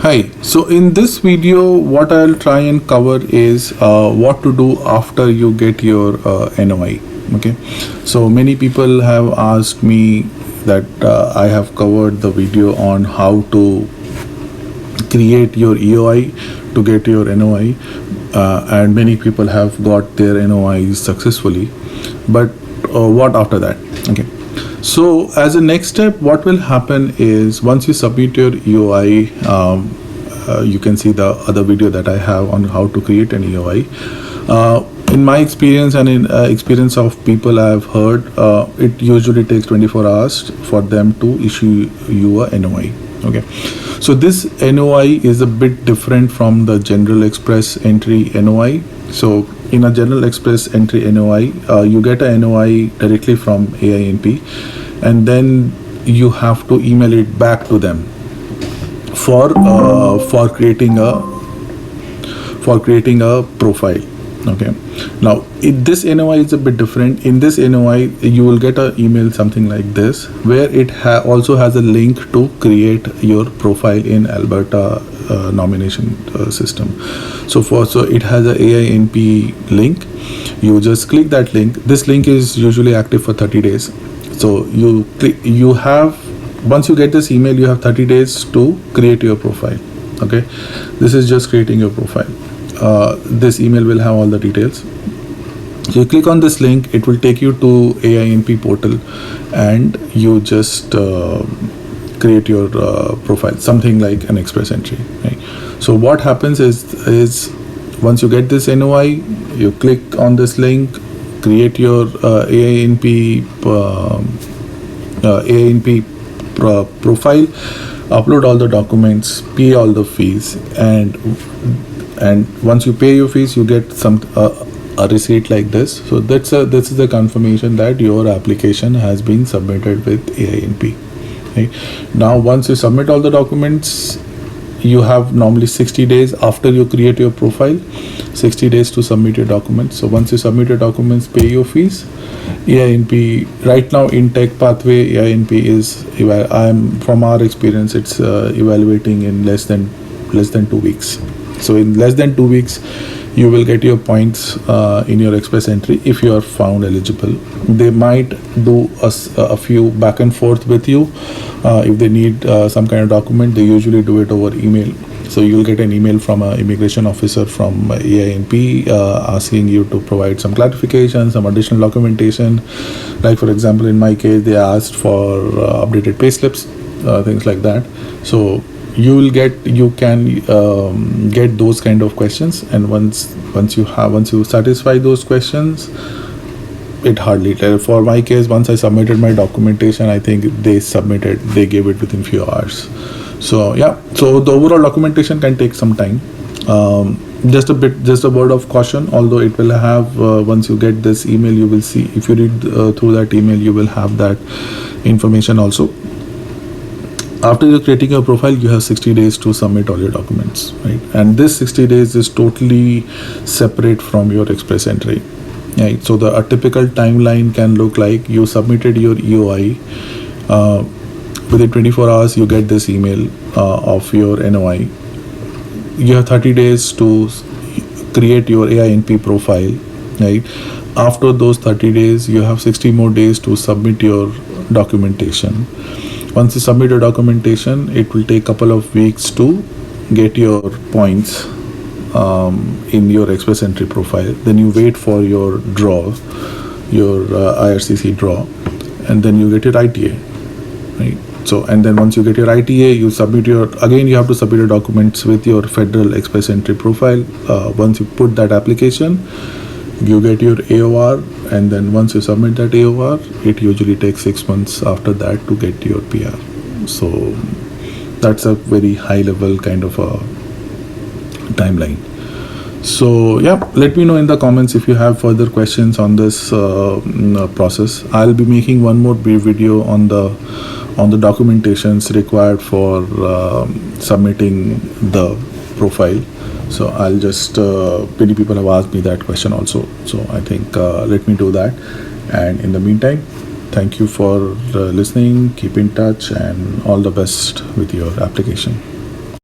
Hi, so in this video what I'll try and cover is what to do after you get your NOI. Okay, so many people have asked me that I have covered the video on how to create your EOI to get your NOI, and many people have got their NOIs successfully, but what after that? Okay, so as a next step, what will happen is once you submit your EOI, you can see the other video that I have on how to create an EOI. In my experience and in experience of people I have heard, it usually takes 24 hours for them to issue you a NOI. Okay, so this NOI is a bit different from the general express entry NOI. So in a general express entry NOI, you get a NOI directly from Ainp, and then you have to email it back to them for creating a profile. Okay, now this NOI is a bit different. In this NOI, you will get an email something like this, where it also has a link to create your profile in Alberta nomination system. So it has a Ainp link. You just click that link. This link is usually active for 30 days. So once you get this email, you have 30 days to create your profile. Okay, this is just creating your profile. This email will have all the details. So you click on this link, it will take you to Ainp portal, and you just create your profile, something like an express entry. Right? So what happens is once you get this NOI, you click on this link, create your Ainp profile, upload all the documents, pay all the fees, and once you pay your fees, you get a receipt like this. So this is the confirmation that your application has been submitted with Ainp. Right? Now once you submit all the documents, you have normally 60 days after you create your profile, 60 days to submit your documents. So once you submit your documents, pay your fees. Ainp right now in tech pathway, Ainp is from our experience, it's evaluating in less than 2 weeks. So in less than 2 weeks, you will get your points in your express entry if you are found eligible. They might do a few back and forth with you. If they need some kind of document, they usually do it over email. So you'll get an email from an immigration officer from Ainp asking you to provide some clarification, some additional documentation. Like for example, in my case, they asked for updated pay slips, things like that. So you can get those kind of questions, and once you satisfy those questions, it hardly. For my case, once I submitted my documentation, I think they gave it within few hours. So yeah, so the overall documentation can take some time. Just a word of caution, although it will have once you get this email, you will see, if you read through that email, you will have that information also. After you're creating your profile, you have 60 days to submit all your documents, right? And this 60 days is totally separate from your express entry, right? So a typical timeline can look like you submitted your EOI. Within 24 hours, you get this email of your NOI. You have 30 days to create your Ainp profile, right? After those 30 days, you have 60 more days to submit your documentation. Once you submit your documentation, it will take a couple of weeks to get your points in your express entry profile. Then you wait for your draw, your Ircc draw, and then you get your ITA, right? So, and then once you get your ITA, you have to submit your documents with your federal express entry profile. Once you put that application, you get your AOR, and then once you submit that AOR, it usually takes 6 months after that to get your PR. So that's a very high level kind of a timeline. So yeah, let me know in the comments if you have further questions on this process. I'll be making one more brief video on the documentations required for submitting the profile. So I'll just many people have asked me that question also, so I think let me do that. And in the meantime, thank you for listening. Keep in touch, and all the best with your application.